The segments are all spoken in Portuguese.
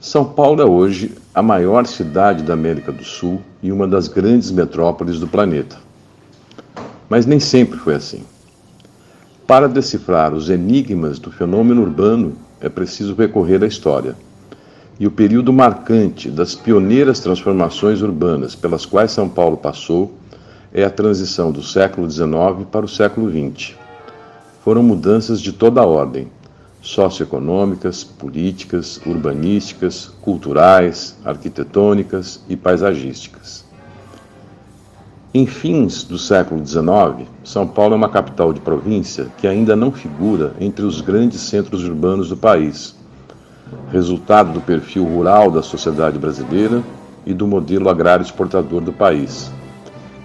São Paulo é hoje a maior cidade da América do Sul e uma das grandes metrópoles do planeta. Mas nem sempre foi assim. Para decifrar os enigmas do fenômeno urbano, é preciso recorrer à história. E o período marcante das pioneiras transformações urbanas pelas quais São Paulo passou é a transição do século XIX para o século XX. Foram mudanças de toda a ordem: socioeconômicas, políticas, urbanísticas, culturais, arquitetônicas e paisagísticas. Em fins do século XIX, São Paulo é uma capital de província que ainda não figura entre os grandes centros urbanos do país, resultado do perfil rural da sociedade brasileira e do modelo agrário exportador do país,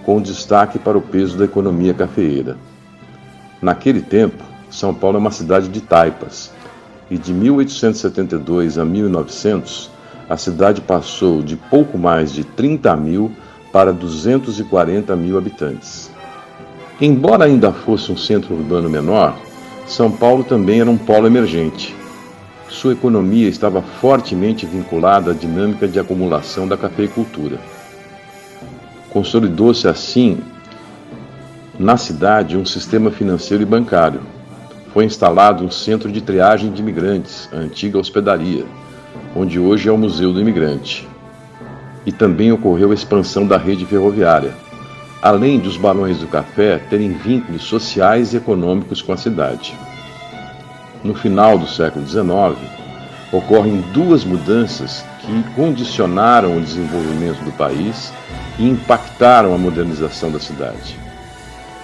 com destaque para o peso da economia cafeeira. Naquele tempo, São Paulo é uma cidade de taipas, e de 1872 a 1900, a cidade passou de pouco mais de 30 mil para 240 mil habitantes. Embora ainda fosse um centro urbano menor, São Paulo também era um polo emergente. Sua economia estava fortemente vinculada à dinâmica de acumulação da cafeicultura. Consolidou-se assim na cidade um sistema financeiro e bancário. Foi instalado um centro de triagem de imigrantes, a antiga hospedaria, onde hoje é o Museu do Imigrante. E também ocorreu a expansão da rede ferroviária, além de os barões do café terem vínculos sociais e econômicos com a cidade. No final do século XIX, ocorrem duas mudanças que condicionaram o desenvolvimento do país e impactaram a modernização da cidade: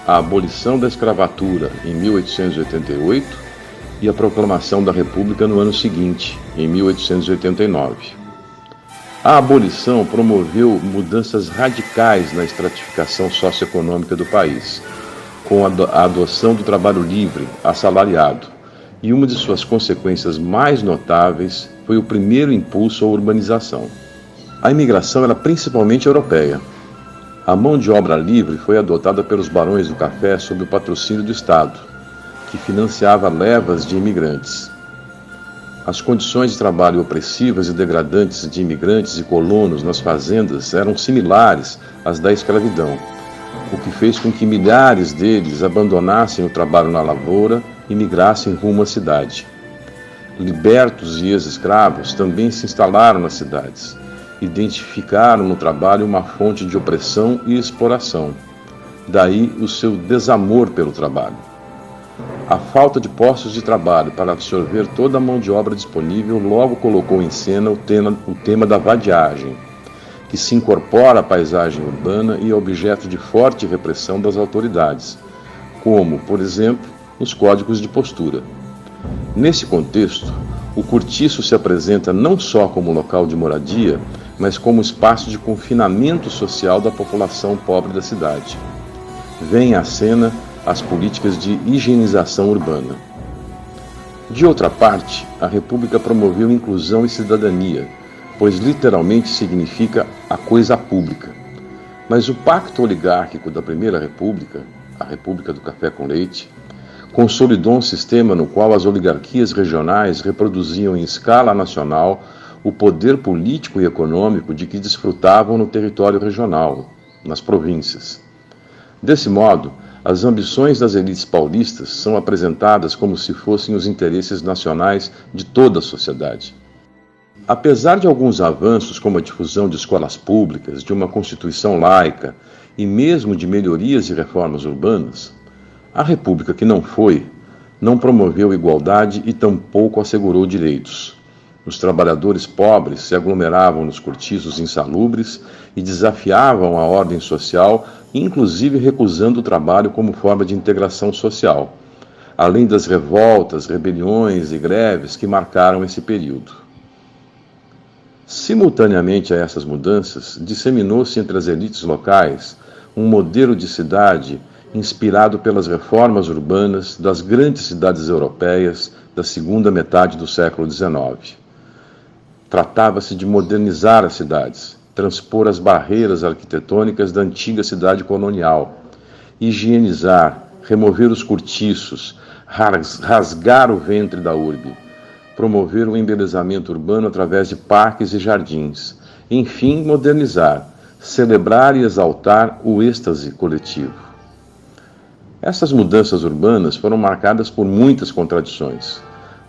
a abolição da escravatura em 1888 e a proclamação da República no ano seguinte, em 1889. A abolição promoveu mudanças radicais na estratificação socioeconômica do país, com a adoção do trabalho livre, assalariado, e uma de suas consequências mais notáveis foi o primeiro impulso à urbanização. A imigração era principalmente europeia. A mão de obra livre foi adotada pelos barões do café sob o patrocínio do Estado, que financiava levas de imigrantes. As condições de trabalho opressivas e degradantes de imigrantes e colonos nas fazendas eram similares às da escravidão, o que fez com que milhares deles abandonassem o trabalho na lavoura e migrassem rumo à cidade. Libertos e ex-escravos também se instalaram nas cidades. Identificaram no trabalho uma fonte de opressão e exploração. Daí o seu desamor pelo trabalho. A falta de postos de trabalho para absorver toda a mão de obra disponível logo colocou em cena o tema da vadiagem, que se incorpora à paisagem urbana e é objeto de forte repressão das autoridades, como, por exemplo, nos códigos de postura. Nesse contexto, o cortiço se apresenta não só como local de moradia, mas como espaço de confinamento social da população pobre da cidade. Vêm à cena as políticas de higienização urbana. De outra parte, a República promoveu inclusão e cidadania, pois literalmente significa a coisa pública. Mas o pacto oligárquico da Primeira República, a República do Café com Leite, consolidou um sistema no qual as oligarquias regionais reproduziam em escala nacional o poder político e econômico de que desfrutavam no território regional, nas províncias. Desse modo, as ambições das elites paulistas são apresentadas como se fossem os interesses nacionais de toda a sociedade. Apesar de alguns avanços, como a difusão de escolas públicas, de uma constituição laica e mesmo de melhorias e reformas urbanas, a República que não promoveu igualdade e tampouco assegurou direitos. Os trabalhadores pobres se aglomeravam nos cortiços insalubres e desafiavam a ordem social, inclusive recusando o trabalho como forma de integração social, além das revoltas, rebeliões e greves que marcaram esse período. Simultaneamente a essas mudanças, disseminou-se entre as elites locais um modelo de cidade inspirado pelas reformas urbanas das grandes cidades europeias da segunda metade do século XIX. Tratava-se de modernizar as cidades, transpor as barreiras arquitetônicas da antiga cidade colonial, higienizar, remover os cortiços, rasgar o ventre da urbe, promover o embelezamento urbano através de parques e jardins. Enfim, modernizar, celebrar e exaltar o êxtase coletivo. Essas mudanças urbanas foram marcadas por muitas contradições.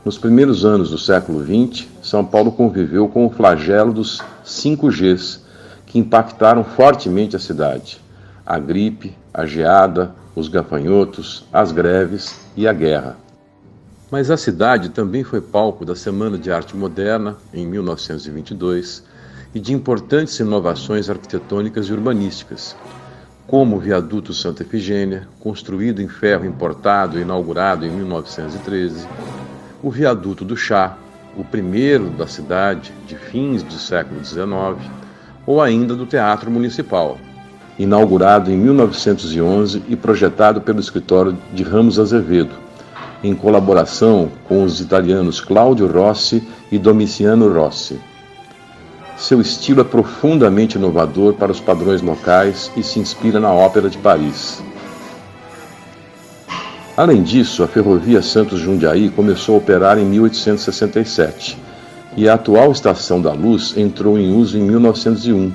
Nos primeiros anos do século XX, São Paulo conviveu com o flagelo dos 5Gs, que impactaram fortemente a cidade. A gripe, a geada, os gafanhotos, as greves e a guerra. Mas a cidade também foi palco da Semana de Arte Moderna, em 1922, e de importantes inovações arquitetônicas e urbanísticas, como o Viaduto Santa Efigênia, construído em ferro importado e inaugurado em 1913, o Viaduto do Chá, o primeiro da cidade de fins do século XIX, ou ainda do Teatro Municipal, inaugurado em 1911 e projetado pelo escritório de Ramos Azevedo, em colaboração com os italianos Claudio Rossi e Domiciano Rossi. Seu estilo é profundamente inovador para os padrões locais e se inspira na Ópera de Paris. Além disso, a ferrovia Santos-Jundiaí começou a operar em 1867 e a atual Estação da Luz entrou em uso em 1901,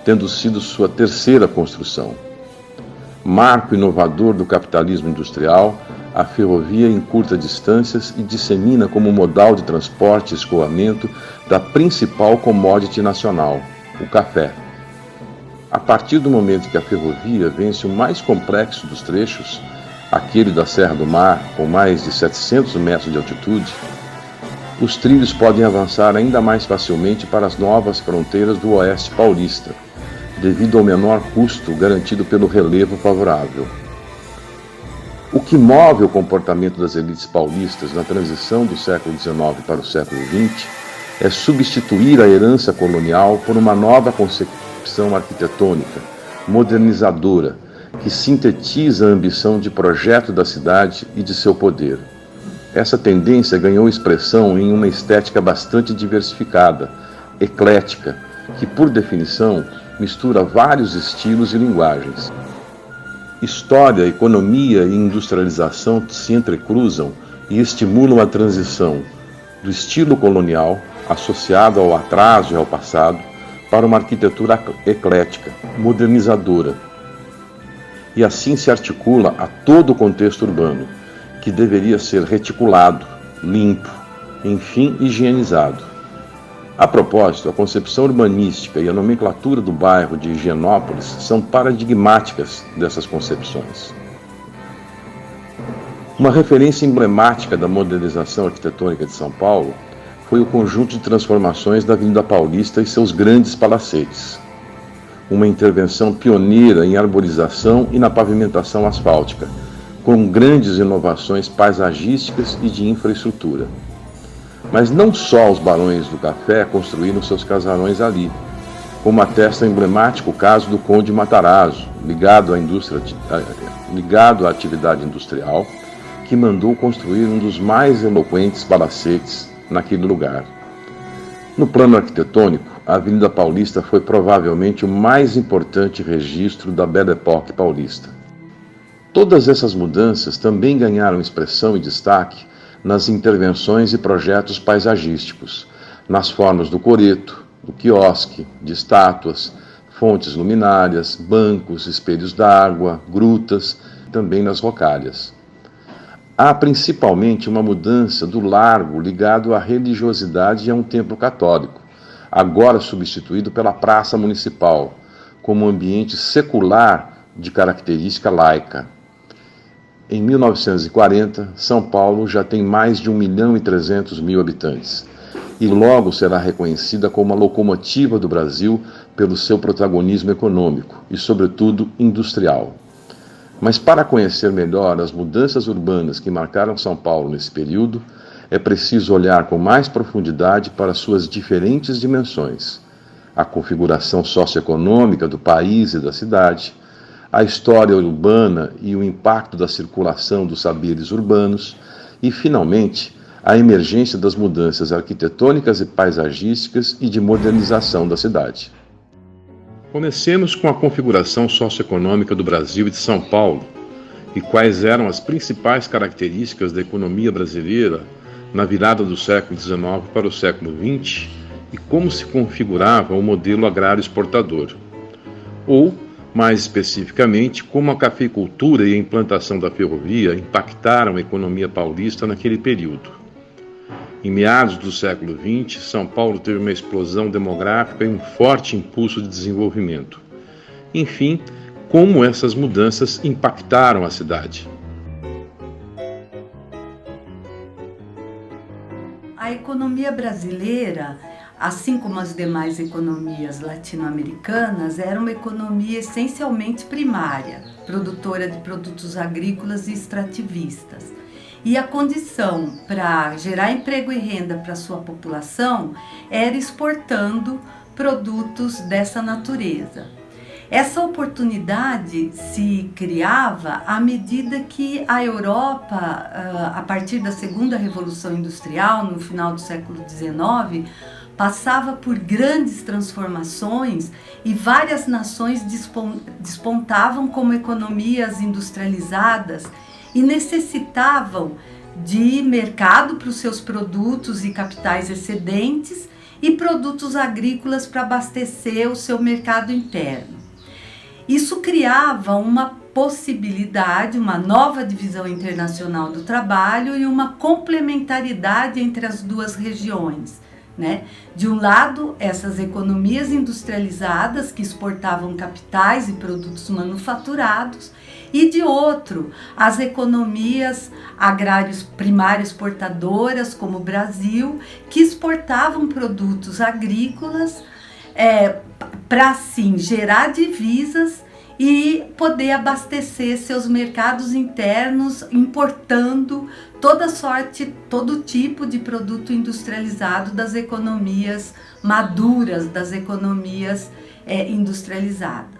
tendo sido sua terceira construção. Marco inovador do capitalismo industrial, a ferrovia encurta distâncias e dissemina como modal de transporte e escoamento da principal commodity nacional, o café. A partir do momento que a ferrovia vence o mais complexo dos trechos, aquele da Serra do Mar, com mais de 700 metros de altitude, os trilhos podem avançar ainda mais facilmente para as novas fronteiras do Oeste Paulista, devido ao menor custo garantido pelo relevo favorável. O que move o comportamento das elites paulistas na transição do século XIX para o século XX é substituir a herança colonial por uma nova concepção arquitetônica, modernizadora, que sintetiza a ambição de projeto da cidade e de seu poder. Essa tendência ganhou expressão em uma estética bastante diversificada, eclética, que, por definição, mistura vários estilos e linguagens. História, economia e industrialização se entrecruzam e estimulam a transição do estilo colonial, associado ao atraso e ao passado, para uma arquitetura eclética, modernizadora. E assim se articula a todo o contexto urbano, que deveria ser reticulado, limpo, enfim, higienizado. A propósito, a concepção urbanística e a nomenclatura do bairro de Higienópolis são paradigmáticas dessas concepções. Uma referência emblemática da modernização arquitetônica de São Paulo foi o conjunto de transformações da Avenida Paulista e seus grandes palacetes. Uma intervenção pioneira em arborização e na pavimentação asfáltica, com grandes inovações paisagísticas e de infraestrutura. Mas não só os barões do café construíram seus casarões ali, como atesta o emblemático caso do Conde Matarazzo, ligado à atividade industrial, que mandou construir um dos mais eloquentes palacetes naquele lugar. No plano arquitetônico, a Avenida Paulista foi provavelmente o mais importante registro da Belle Époque paulista. Todas essas mudanças também ganharam expressão e destaque nas intervenções e projetos paisagísticos, nas formas do coreto, do quiosque, de estátuas, fontes luminárias, bancos, espelhos d'água, grutas, também nas rocalhas. Há principalmente uma mudança do largo ligado à religiosidade e a um templo católico, agora substituído pela Praça Municipal, como um ambiente secular de característica laica. Em 1940, São Paulo já tem mais de 1.300.000 habitantes e logo será reconhecida como a locomotiva do Brasil pelo seu protagonismo econômico e, sobretudo, industrial. Mas para conhecer melhor as mudanças urbanas que marcaram São Paulo nesse período, é preciso olhar com mais profundidade para suas diferentes dimensões: a configuração socioeconômica do país e da cidade, a história urbana e o impacto da circulação dos saberes urbanos e, finalmente, a emergência das mudanças arquitetônicas e paisagísticas e de modernização da cidade. Comecemos com a configuração socioeconômica do Brasil e de São Paulo e quais eram as principais características da economia brasileira na virada do século XIX para o século XX e como se configurava o modelo agrário exportador. Ou, mais especificamente, como a cafeicultura e a implantação da ferrovia impactaram a economia paulista naquele período. Em meados do século XX, São Paulo teve uma explosão demográfica e um forte impulso de desenvolvimento. Enfim, como essas mudanças impactaram a cidade. A economia brasileira, assim como as demais economias latino-americanas, era uma economia essencialmente primária, produtora de produtos agrícolas e extrativistas. E a condição para gerar emprego e renda para sua população era exportando produtos dessa natureza. Essa oportunidade se criava à medida que a Europa, a partir da Segunda Revolução Industrial, no final do século XIX, passava por grandes transformações e várias nações despontavam como economias industrializadas e necessitavam de mercado para os seus produtos e capitais excedentes e produtos agrícolas para abastecer o seu mercado interno. Isso criava uma possibilidade, uma nova divisão internacional do trabalho e uma complementaridade entre as duas regiões, né? De um lado, essas economias industrializadas que exportavam capitais e produtos manufaturados, e de outro, as economias agrárias primárias exportadoras, como o Brasil, que exportavam produtos agrícolas para assim gerar divisas e poder abastecer seus mercados internos, importando todo tipo de produto industrializado das economias maduras, das economias industrializadas.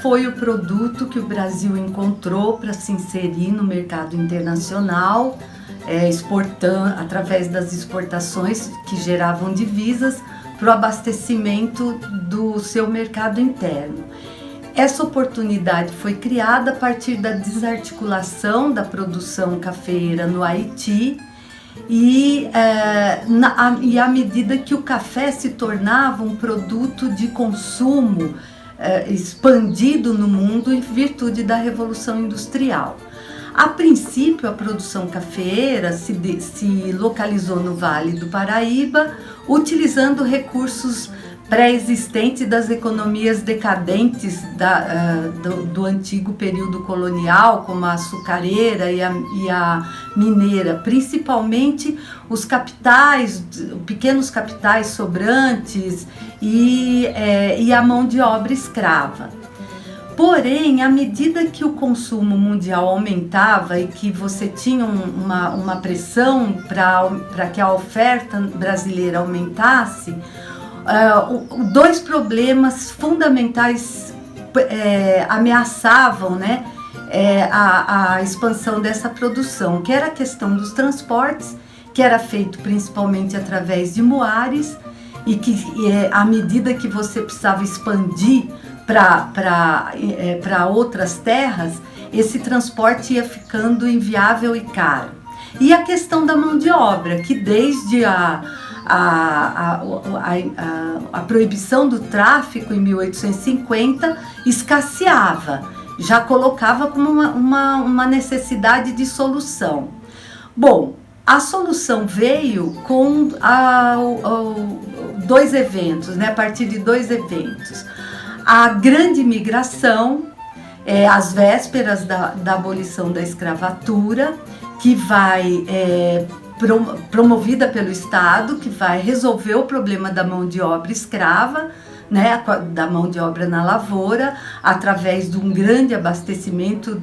Foi o produto que o Brasil encontrou para se inserir no mercado internacional, exportando através das exportações que geravam divisas para o abastecimento do seu mercado interno. Essa oportunidade foi criada a partir da desarticulação da produção cafeeira no Haiti e à medida que o café se tornava um produto de consumo expandido no mundo em virtude da Revolução Industrial. A princípio, a produção cafeeira se localizou no Vale do Paraíba, utilizando recursos pré-existentes das economias decadentes do antigo período colonial, como a açucareira e a mineira, principalmente os capitais, pequenos capitais sobrantes e a mão de obra escrava. Porém, à medida que o consumo mundial aumentava e que você tinha uma pressão para que a oferta brasileira aumentasse, dois problemas fundamentais ameaçavam, né, a expansão dessa produção, que era a questão dos transportes, que era feito principalmente através de muares, e que à medida que você precisava expandir para outras terras, esse transporte ia ficando inviável e caro. E a questão da mão de obra, que desde a proibição do tráfico em 1850 escasseava, já colocava como uma necessidade de solução. Bom, a solução veio com dois eventos, né, a partir de dois eventos. A grande migração, às vésperas da abolição da escravatura, que vai promovida pelo Estado, que vai resolver o problema da mão de obra escrava, né, da mão de obra na lavoura, através de um grande abastecimento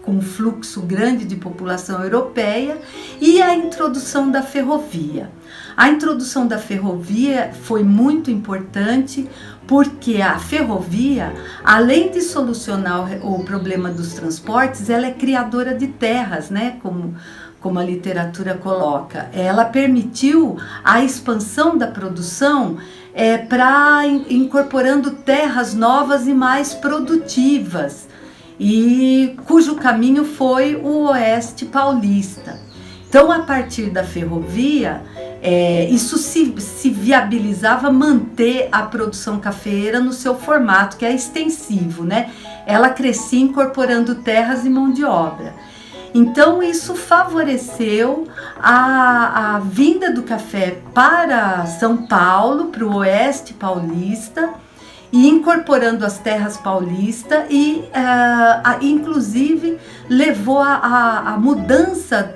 com um fluxo grande de população europeia, e a introdução da ferrovia. A introdução da ferrovia foi muito importante porque a ferrovia, além de solucionar o problema dos transportes, ela é criadora de terras, né? Como como a literatura coloca. Ela permitiu a expansão da produção incorporando terras novas e mais produtivas, e cujo caminho foi o Oeste Paulista. Então, a partir da ferrovia, isso se viabilizava manter a produção cafeeira no seu formato, que é extensivo, né? Ela crescia incorporando terras e mão de obra. Então, isso favoreceu a vinda do café para São Paulo, para o Oeste Paulista, e incorporando as terras paulistas, e inclusive levou a mudança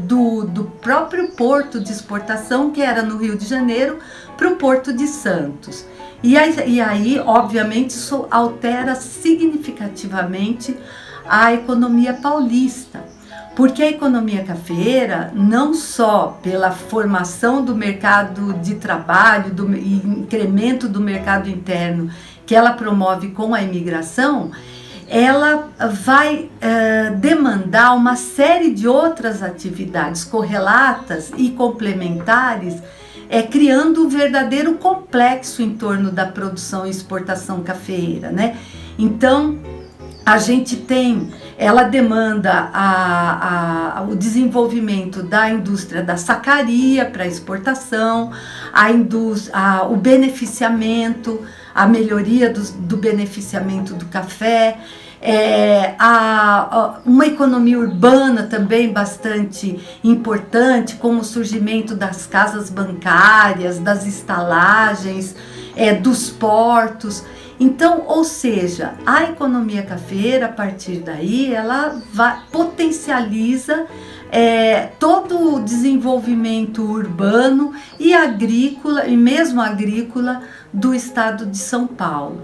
do próprio porto de exportação, que era no Rio de Janeiro, para o Porto de Santos. E aí, obviamente, isso altera significativamente a economia paulista, porque a economia cafeeira, não só pela formação do mercado de trabalho e incremento do mercado interno que ela promove com a imigração, ela vai demandar uma série de outras atividades correlatas e complementares, criando um verdadeiro complexo em torno da produção e exportação cafeeira, né? Então, a gente ela demanda o desenvolvimento da indústria da sacaria para exportação, o beneficiamento, a melhoria do beneficiamento do café, uma economia urbana também bastante importante, com o surgimento das casas bancárias, das estalagens, dos portos. Então, ou seja, a economia cafeeira, a partir daí, ela potencializa todo o desenvolvimento urbano e agrícola, e mesmo agrícola, do estado de São Paulo.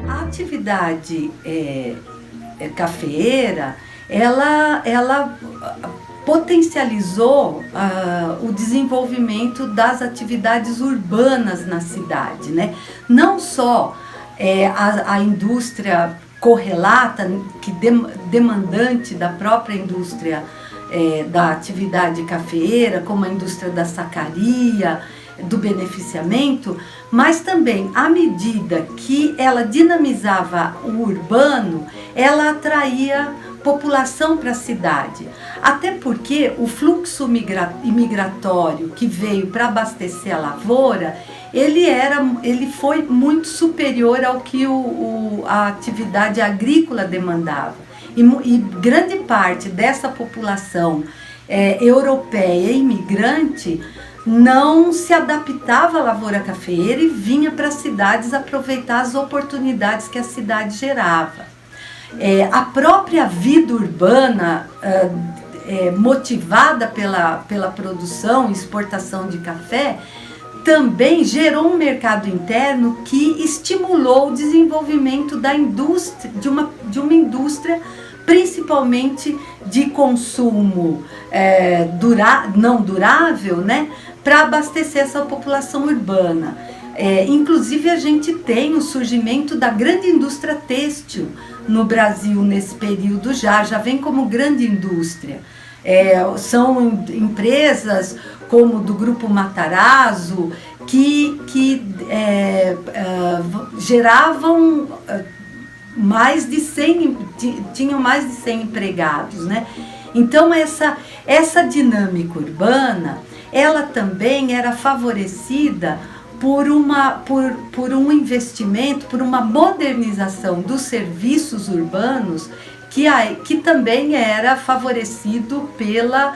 A atividade cafeeira, ela potencializou o desenvolvimento das atividades urbanas na cidade, né? Não só a indústria correlata, demandante da própria indústria da atividade cafeeira, como a indústria da sacaria, do beneficiamento, mas também, à medida que ela dinamizava o urbano, ela atraía população para a cidade. Até porque o fluxo imigratório que veio para abastecer a lavoura, ele foi muito superior ao que a atividade agrícola demandava. E grande parte dessa população europeia imigrante não se adaptava à lavoura cafeeira e vinha para as cidades aproveitar as oportunidades que a cidade gerava. A própria vida urbana, motivada pela produção e exportação de café, também gerou um mercado interno que estimulou o desenvolvimento da indústria, de uma indústria principalmente de consumo não durável, né, para abastecer essa população urbana. Inclusive, a gente tem o surgimento da grande indústria têxtil no Brasil nesse período, já vem como grande indústria. São empresas como do Grupo Matarazzo que geravam tinham mais de 100 empregados, né? Então, essa dinâmica urbana, ela também era favorecida por um investimento, por uma modernização dos serviços urbanos, que também era favorecido pela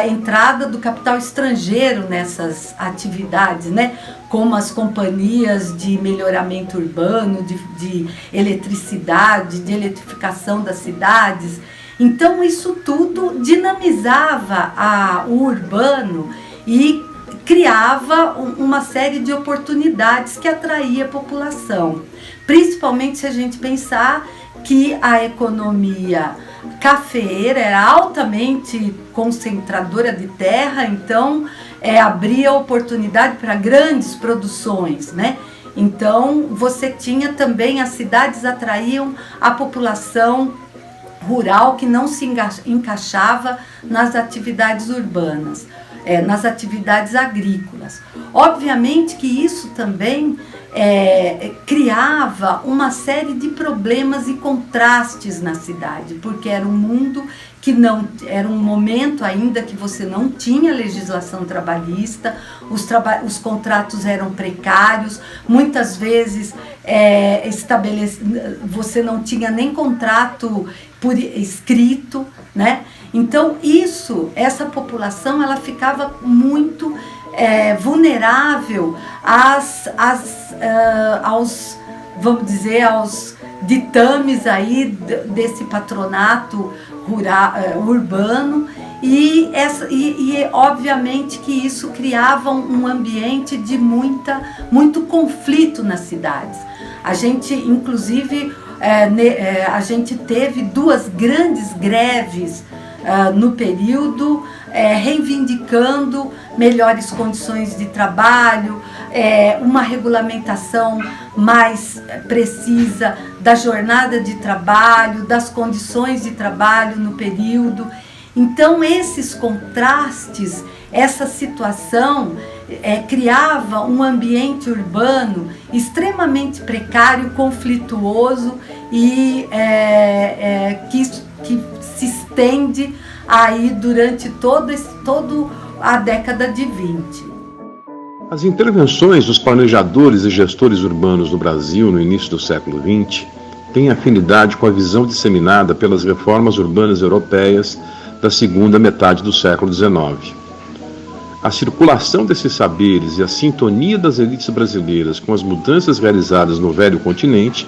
entrada do capital estrangeiro nessas atividades, né? Como as companhias de melhoramento urbano, de eletricidade, de eletrificação das cidades. Então, isso tudo dinamizava o urbano e criava uma série de oportunidades que atraía a população. Principalmente se a gente pensar que a economia cafeeira era altamente concentradora de terra, então abria oportunidade para grandes produções, né? Então você tinha também, as cidades atraíam a população rural que não se encaixava nas atividades urbanas, nas atividades agrícolas. Obviamente que isso também criava uma série de problemas e contrastes na cidade, porque era um mundo que não era um momento ainda que você não tinha legislação trabalhista, os contratos eram precários, muitas vezes você não tinha nem contrato por escrito, né? Então essa população ela ficava muito vulnerável aos, vamos dizer, aos ditames aí desse patronato rural, urbano, e obviamente que isso criava um ambiente de muito conflito nas cidades. A gente, inclusive, a gente teve 2 grandes greves no período, reivindicando melhores condições de trabalho, uma regulamentação mais precisa da jornada de trabalho, das condições de trabalho no período. Então esses contrastes, essa situação criava um ambiente urbano extremamente precário, conflituoso e que se estende aí durante toda a década de 20. As intervenções dos planejadores e gestores urbanos no Brasil no início do século XX têm afinidade com a visão disseminada pelas reformas urbanas europeias da segunda metade do século XIX. A circulação desses saberes e a sintonia das elites brasileiras com as mudanças realizadas no velho continente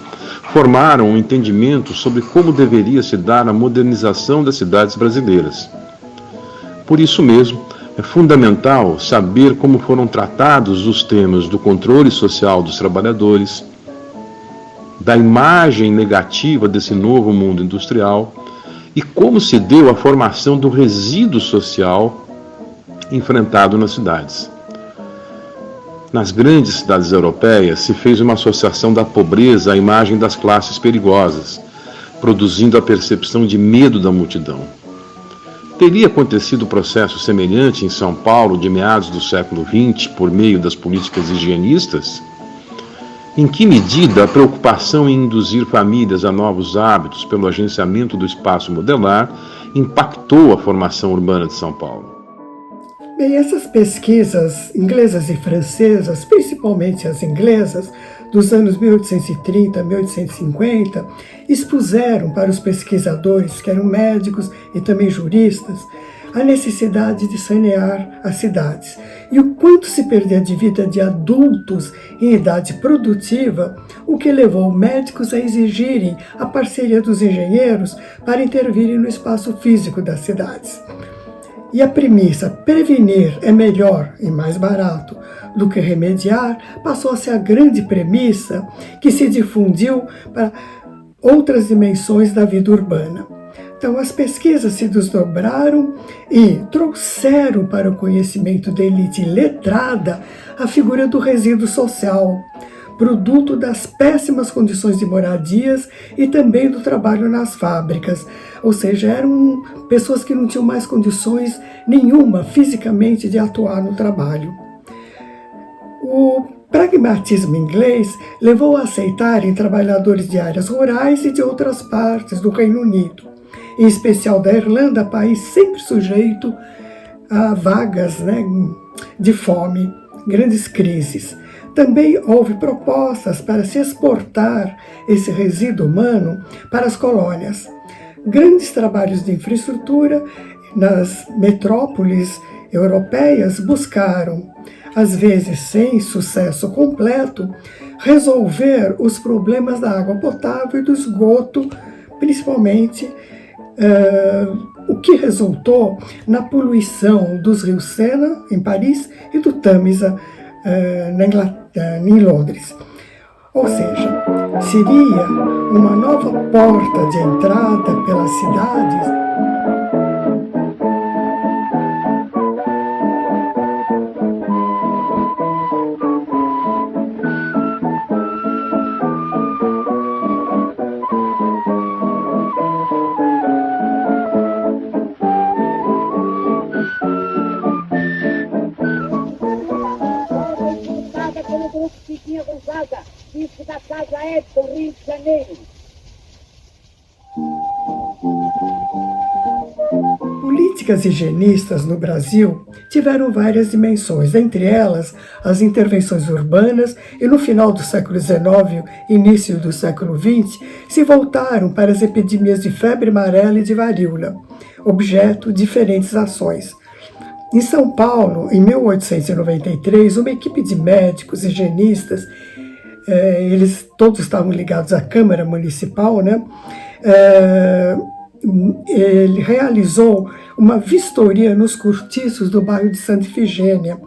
formaram um entendimento sobre como deveria se dar a modernização das cidades brasileiras. Por isso mesmo, é fundamental saber como foram tratados os temas do controle social dos trabalhadores, da imagem negativa desse novo mundo industrial e como se deu a formação do resíduo social enfrentado nas cidades. Nas grandes cidades europeias se fez uma associação da pobreza à imagem das classes perigosas, produzindo a percepção de medo da multidão. Teria acontecido processo semelhante em São Paulo de meados do século XX por meio das políticas higienistas? Em que medida a preocupação em induzir famílias a novos hábitos pelo agenciamento do espaço modelar impactou a formação urbana de São Paulo? Bem, essas pesquisas inglesas e francesas, principalmente as inglesas, dos anos 1830 a 1850, expuseram para os pesquisadores, que eram médicos e também juristas, a necessidade de sanear as cidades e o quanto se perdia de vida de adultos em idade produtiva, o que levou médicos a exigirem a parceria dos engenheiros para intervirem no espaço físico das cidades. E a premissa prevenir é melhor e mais barato do que remediar passou a ser a grande premissa que se difundiu para outras dimensões da vida urbana. Então as pesquisas se desdobraram e trouxeram para o conhecimento da elite letrada a figura do resíduo social, produto das péssimas condições de moradias e também do trabalho nas fábricas. Ou seja, eram pessoas que não tinham mais condições nenhuma fisicamente de atuar no trabalho. O pragmatismo inglês levou a aceitarem trabalhadores de áreas rurais e de outras partes do Reino Unido, em especial da Irlanda, país sempre sujeito a vagas, de fome, grandes crises. Também houve propostas para se exportar esse resíduo humano para as colônias. Grandes trabalhos de infraestrutura nas metrópoles europeias buscaram, às vezes sem sucesso completo, resolver os problemas da água potável e do esgoto, principalmente o que resultou na poluição dos rios Sena, em Paris, e do Tâmisa, em Londres. Ou seja, seria uma nova porta de entrada pelas cidades. Disco da Casa Edson, Rio de Janeiro. Políticas higienistas no Brasil tiveram várias dimensões, entre elas as intervenções urbanas e no final do século XIX e início do século XX se voltaram para as epidemias de febre amarela e de varíola, objeto de diferentes ações. Em São Paulo, em 1893, uma equipe de médicos higienistas, eles todos estavam ligados à Câmara Municipal, né? Ele realizou uma vistoria nos cortiços do bairro de Santa Ifigênia,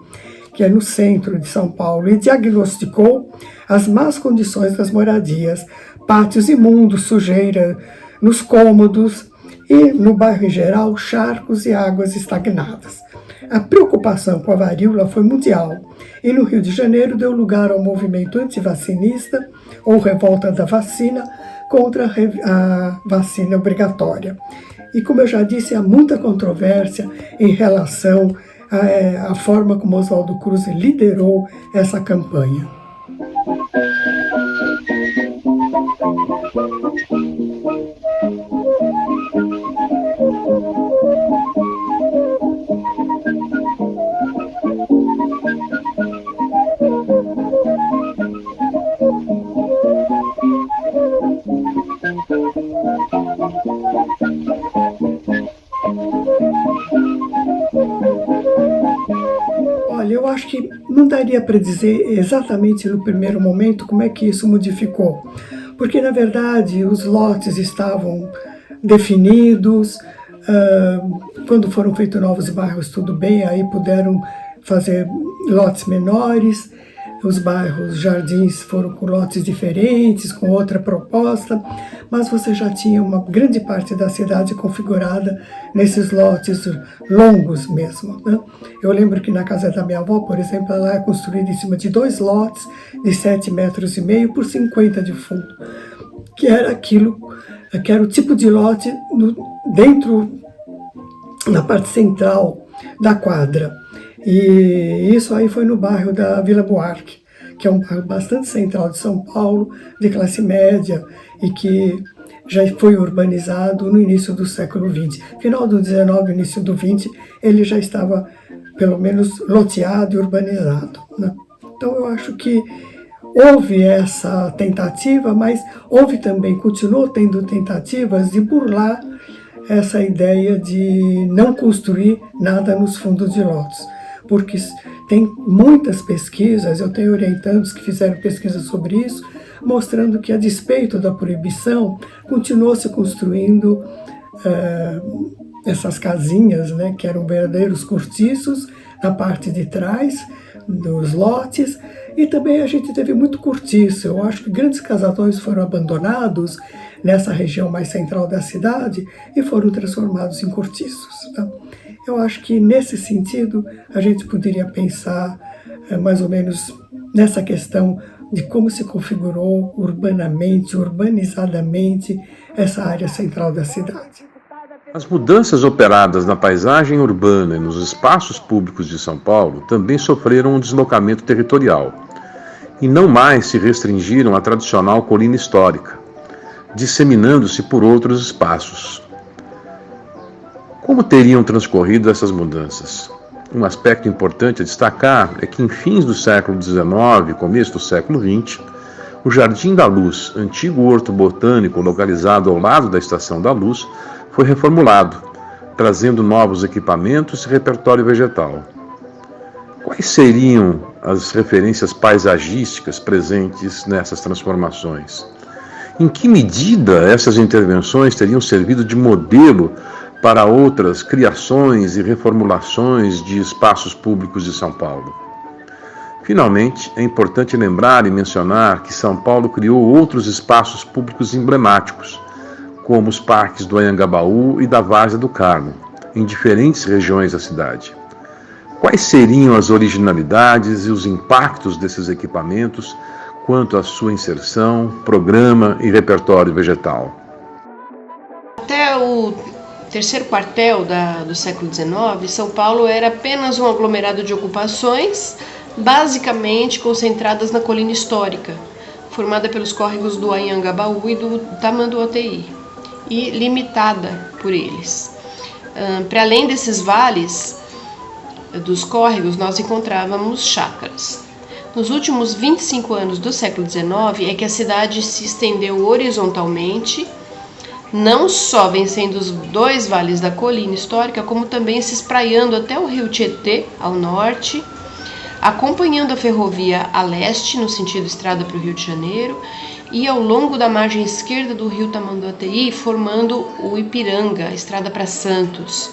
que é no centro de São Paulo, e diagnosticou as más condições das moradias, pátios imundos, sujeira nos cômodos e, no bairro em geral, charcos e águas estagnadas. A preocupação com a varíola foi mundial e no Rio de Janeiro deu lugar ao movimento antivacinista ou revolta da vacina contra a vacina obrigatória. E como eu já disse, há muita controvérsia em relação à forma como Oswaldo Cruz liderou essa campanha. Olha, eu acho que não daria para dizer exatamente no primeiro momento como é que isso modificou, porque na verdade os lotes estavam definidos, quando foram feitos novos bairros tudo bem, aí puderam fazer lotes menores, os bairros Jardins foram com lotes diferentes, com outra proposta, mas você já tinha uma grande parte da cidade configurada nesses lotes longos mesmo, né? Eu lembro que na casa da minha avó, por exemplo, ela é construída em cima de 2 lotes de 7,5 metros por 50 de fundo, que era aquilo, que era o tipo de lote dentro, na parte central da quadra. E isso aí foi no bairro da Vila Buarque, que é um bairro bastante central de São Paulo, de classe média, e que já foi urbanizado no início do século XX. Final do XIX, início do XX, ele já estava, pelo menos, loteado e urbanizado, né? Então eu acho que houve essa tentativa, mas houve também, continuou tendo tentativas de burlar essa ideia de não construir nada nos fundos de lotes, porque tem muitas pesquisas, eu tenho orientandos que fizeram pesquisas sobre isso, mostrando que, a despeito da proibição, continuou se construindo essas casinhas, né, que eram verdadeiros cortiços na parte de trás dos lotes, e também a gente teve muito cortiço. Eu acho que grandes casarões foram abandonados nessa região mais central da cidade e foram transformados em cortiços, tá? Eu acho que, nesse sentido, a gente poderia pensar mais ou menos nessa questão de como se configurou urbanamente, urbanizadamente, essa área central da cidade. As mudanças operadas na paisagem urbana e nos espaços públicos de São Paulo também sofreram um deslocamento territorial e não mais se restringiram à tradicional colina histórica, disseminando-se por outros espaços. Como teriam transcorrido essas mudanças? Um aspecto importante a destacar é que, em fins do século XIX e começo do século XX, o Jardim da Luz, antigo horto botânico localizado ao lado da Estação da Luz, foi reformulado, trazendo novos equipamentos e repertório vegetal. Quais seriam as referências paisagísticas presentes nessas transformações? Em que medida essas intervenções teriam servido de modelo para outras criações e reformulações de espaços públicos de São Paulo. Finalmente, é importante lembrar e mencionar que São Paulo criou outros espaços públicos emblemáticos, como os parques do Anhangabaú e da Várzea do Carmo, em diferentes regiões da cidade. Quais seriam as originalidades e os impactos desses equipamentos quanto à sua inserção, programa e repertório vegetal? Até o terceiro quartel do século XIX, São Paulo era apenas um aglomerado de ocupações, basicamente concentradas na colina histórica, formada pelos córregos do Anhangabaú e do Tamanduateí, e limitada por eles. Para além desses vales dos córregos, nós encontrávamos chácaras. Nos últimos 25 anos do século XIX é que a cidade se estendeu horizontalmente, não só vencendo os dois vales da colina histórica, como também se espraiando até o rio Tietê, ao norte, acompanhando a ferrovia a leste, no sentido estrada para o Rio de Janeiro, e ao longo da margem esquerda do rio Tamanduateí, formando o Ipiranga, a estrada para Santos.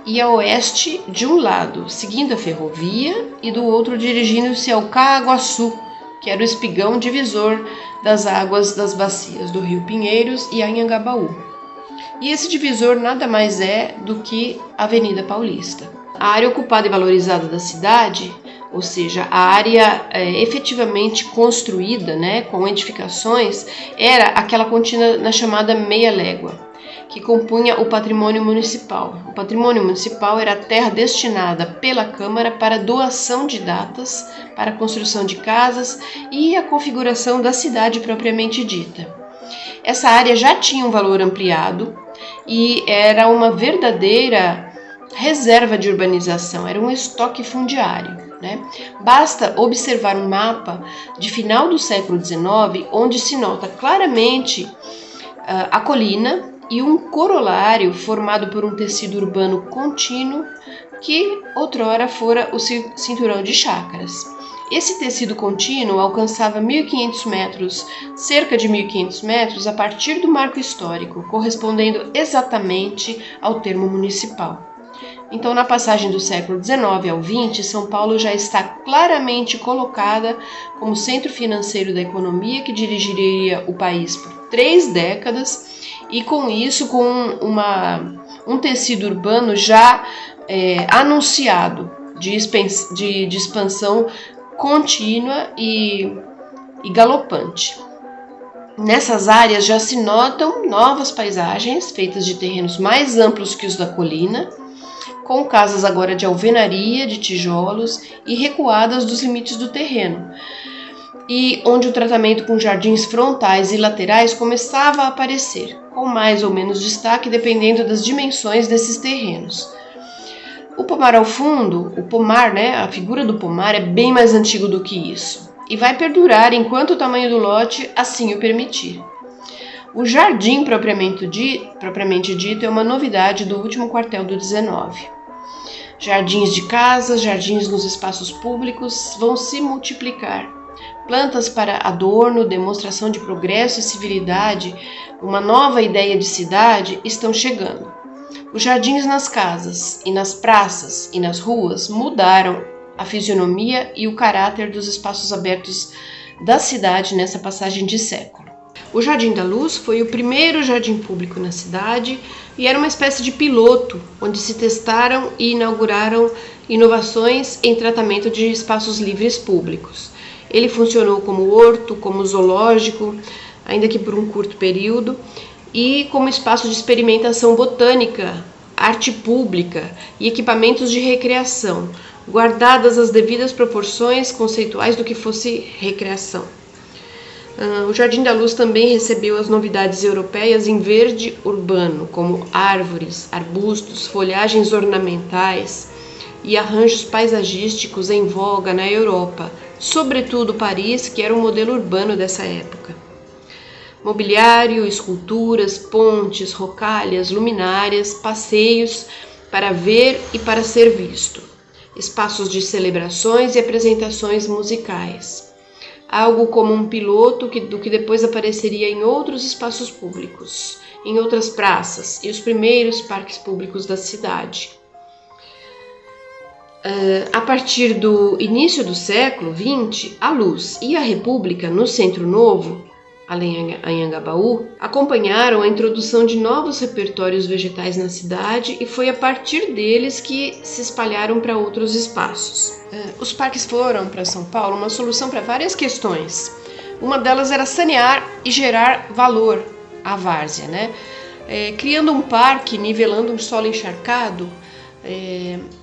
E a oeste, de um lado, seguindo a ferrovia, e do outro, dirigindo-se ao Caaguaçu, que era o espigão divisor das águas das bacias do rio Pinheiros e Anhangabaú. E esse divisor nada mais é do que a Avenida Paulista. A área ocupada e valorizada da cidade, ou seja, a área efetivamente construída, com edificações, era aquela contínua na chamada meia légua, que compunha o patrimônio municipal. O patrimônio municipal era a terra destinada pela Câmara para doação de datas, para a construção de casas e a configuração da cidade propriamente dita. Essa área já tinha um valor ampliado e era uma verdadeira reserva de urbanização, era um estoque fundiário. Basta observar um mapa de final do século XIX, onde se nota claramente a colina e um corolário formado por um tecido urbano contínuo que outrora fora o cinturão de chácaras. Esse tecido contínuo alcançava 1.500 metros, cerca de 1.500 metros, a partir do marco histórico, correspondendo exatamente ao termo municipal. Então, na passagem do século XIX ao XX, São Paulo já está claramente colocada como centro financeiro da economia que dirigiria o país por 3 décadas e, com isso, com um tecido urbano já anunciado de expansão contínua e galopante. Nessas áreas já se notam novas paisagens feitas de terrenos mais amplos que os da colina, com casas agora de alvenaria, de tijolos e recuadas dos limites do terreno, e onde o tratamento com jardins frontais e laterais começava a aparecer, com mais ou menos destaque dependendo das dimensões desses terrenos. O pomar ao fundo, o pomar, a figura do pomar é bem mais antigo do que isso, e vai perdurar enquanto o tamanho do lote assim o permitir. O jardim propriamente dito é uma novidade do último quartel do 19. Jardins de casas, jardins nos espaços públicos vão se multiplicar. Plantas para adorno, demonstração de progresso e civilidade, uma nova ideia de cidade estão chegando. Os jardins nas casas e nas praças e nas ruas mudaram a fisionomia e o caráter dos espaços abertos da cidade nessa passagem de século. O Jardim da Luz foi o primeiro jardim público na cidade e era uma espécie de piloto, onde se testaram e inauguraram inovações em tratamento de espaços livres públicos. Ele funcionou como horto, como zoológico, ainda que por um curto período, e como espaço de experimentação botânica, arte pública e equipamentos de recreação, guardadas as devidas proporções conceituais do que fosse recreação. O Jardim da Luz também recebeu as novidades europeias em verde urbano, como árvores, arbustos, folhagens ornamentais e arranjos paisagísticos em voga na Europa, sobretudo Paris, que era o modelo urbano dessa época. Mobiliário, esculturas, pontes, rocalhas, luminárias, passeios para ver e para ser visto, espaços de celebrações e apresentações musicais. Algo como um piloto do que depois apareceria em outros espaços públicos, em outras praças e os primeiros parques públicos da cidade. A partir do início do século XX, a Luz e a República, no Centro Novo, Anhangabaú, acompanharam a introdução de novos repertórios vegetais na cidade e foi a partir deles que se espalharam para outros espaços. Os parques foram para São Paulo uma solução para várias questões. Uma delas era sanear e gerar valor à várzea, né? Criando um parque, nivelando um solo encharcado,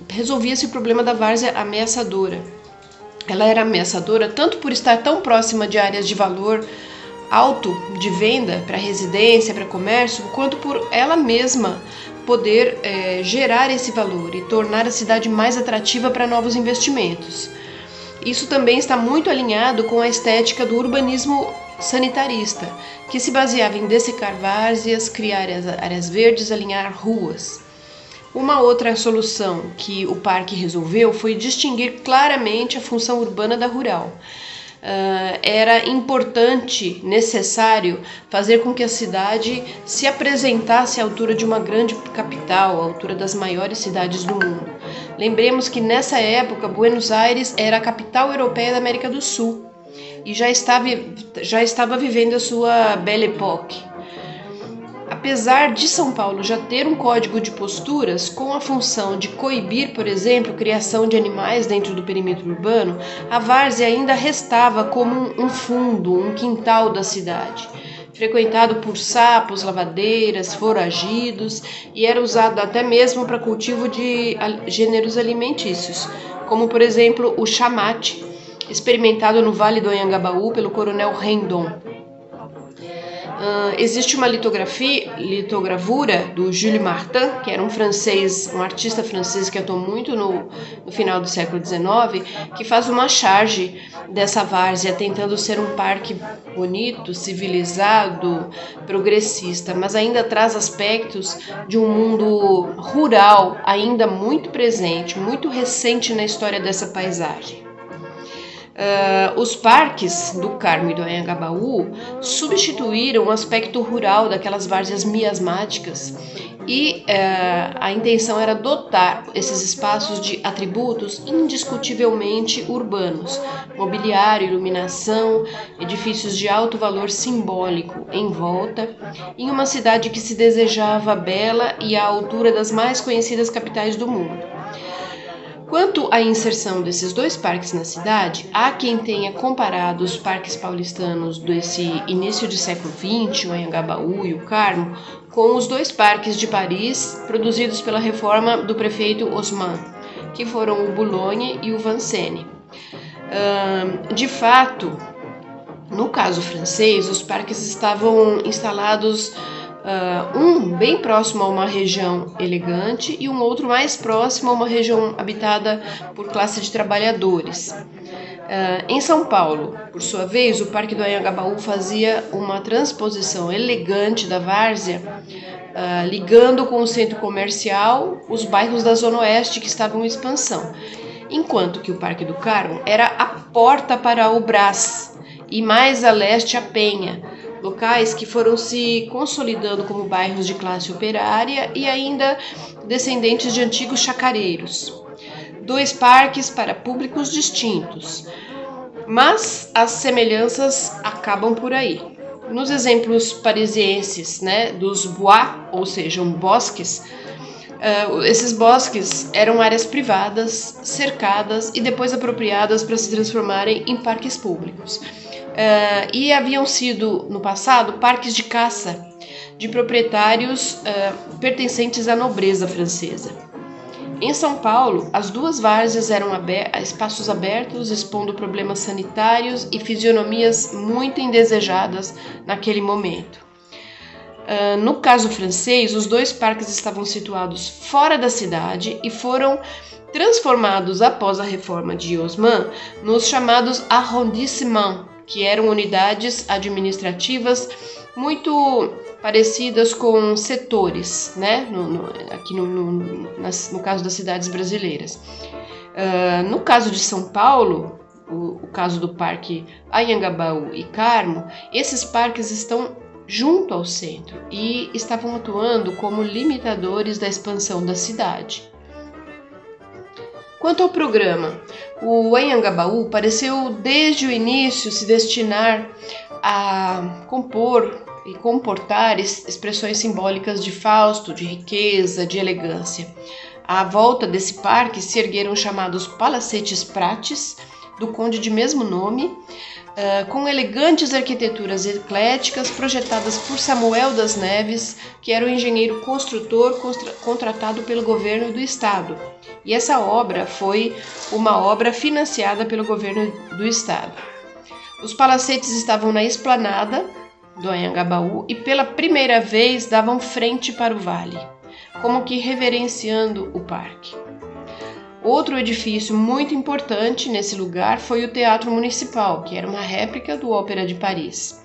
resolvia-se o problema da várzea ameaçadora. Ela era ameaçadora tanto por estar tão próxima de áreas de valor alto de venda para residência, para comércio, quanto por ela mesma poder gerar esse valor e tornar a cidade mais atrativa para novos investimentos. Isso também está muito alinhado com a estética do urbanismo sanitarista, que se baseava em dessecar várzeas, criar áreas verdes, alinhar ruas. Uma outra solução que o parque resolveu foi distinguir claramente a função urbana da rural. Era importante, necessário, fazer com que a cidade se apresentasse à altura de uma grande capital, à altura das maiores cidades do mundo. Lembremos que nessa época Buenos Aires era a capital europeia da América do Sul e já estava vivendo a sua Belle Époque. Apesar de São Paulo já ter um código de posturas com a função de coibir, por exemplo, a criação de animais dentro do perímetro urbano, a várzea ainda restava como um fundo, um quintal da cidade, frequentado por sapos, lavadeiras, foragidos e era usado até mesmo para cultivo de gêneros alimentícios, como por exemplo o chamate, experimentado no Vale do Anhangabaú pelo coronel Rendon. Existe uma litogravura do Jules Martin, que era um artista francês que atuou muito no final do século XIX, que faz uma charge dessa várzea, tentando ser um parque bonito, civilizado, progressista, mas ainda traz aspectos de um mundo rural ainda muito presente, muito recente na história dessa paisagem. Os parques do Carmo e do Anhangabaú substituíram o aspecto rural daquelas várzeas miasmáticas e a intenção era dotar esses espaços de atributos indiscutivelmente urbanos, mobiliário, iluminação, edifícios de alto valor simbólico em volta, em uma cidade que se desejava bela e à altura das mais conhecidas capitais do mundo. Quanto à inserção desses dois parques na cidade, há quem tenha comparado os parques paulistanos desse início de século XX, o Anhangabaú e o Carmo, com os dois parques de Paris produzidos pela reforma do prefeito Haussmann, que foram o Boulogne e o Vincennes. De fato, no caso francês, os parques estavam instalados um bem próximo a uma região elegante e um outro mais próximo a uma região habitada por classe de trabalhadores. Em São Paulo, por sua vez, o Parque do Anhangabaú fazia uma transposição elegante da várzea, ligando com o centro comercial os bairros da Zona Oeste que estavam em expansão, enquanto que o Parque do Carmo era a porta para o Brás e mais a leste a Penha, locais que foram se consolidando como bairros de classe operária e ainda descendentes de antigos chacareiros. Dois parques para públicos distintos, mas as semelhanças acabam por aí. Nos exemplos parisienses, dos bois, ou seja, bosques, esses bosques eram áreas privadas, cercadas e depois apropriadas para se transformarem em parques públicos. E haviam sido, no passado, parques de caça de proprietários pertencentes à nobreza francesa. Em São Paulo, as duas várzeas eram espaços abertos, expondo problemas sanitários e fisionomias muito indesejadas naquele momento. No caso francês, os dois parques estavam situados fora da cidade e foram transformados após a reforma de Haussmann nos chamados arrondissements, que eram unidades administrativas muito parecidas com setores, no caso das cidades brasileiras. No caso de São Paulo, o caso do Parque Anhangabaú e Carmo, esses parques estão junto ao centro e estavam atuando como limitadores da expansão da cidade. Quanto ao programa, o Anhangabaú pareceu desde o início se destinar a compor e comportar expressões simbólicas de Fausto, de riqueza, de elegância. À volta desse parque se ergueram chamados palacetes prates, do conde de mesmo nome, com elegantes arquiteturas ecléticas projetadas por Samuel das Neves, que era o engenheiro construtor contratado pelo governo do estado. E essa obra foi uma obra financiada pelo governo do estado. Os palacetes estavam na esplanada do Anhangabaú e pela primeira vez davam frente para o vale, como que reverenciando o parque. Outro edifício muito importante nesse lugar foi o Teatro Municipal, que era uma réplica do Ópera de Paris.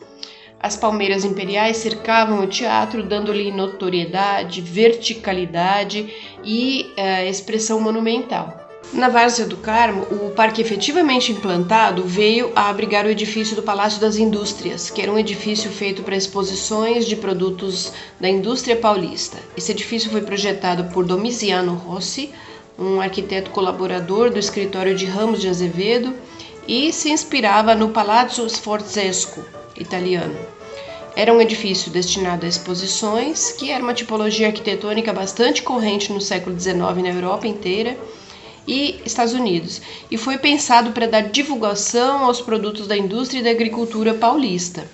As palmeiras imperiais cercavam o teatro, dando-lhe notoriedade, verticalidade e expressão monumental. Na Várzea do Carmo, o parque efetivamente implantado veio a abrigar o edifício do Palácio das Indústrias, que era um edifício feito para exposições de produtos da indústria paulista. Esse edifício foi projetado por Domiziano Rossi, um arquiteto colaborador do escritório de Ramos de Azevedo, e se inspirava no Palazzo Sforzesco, italiano. Era um edifício destinado a exposições, que era uma tipologia arquitetônica bastante corrente no século XIX na Europa inteira e Estados Unidos, e foi pensado para dar divulgação aos produtos da indústria e da agricultura paulista.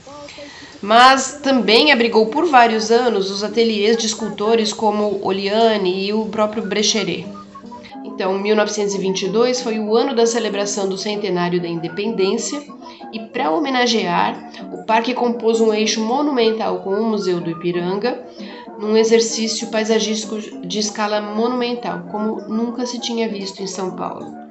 Mas também abrigou por vários anos os ateliês de escultores como Oliane e o próprio Brecheret. Então, 1922 foi o ano da celebração do centenário da independência e, para homenagear, o parque compôs um eixo monumental com o Museu do Ipiranga, num exercício paisagístico de escala monumental, como nunca se tinha visto em São Paulo.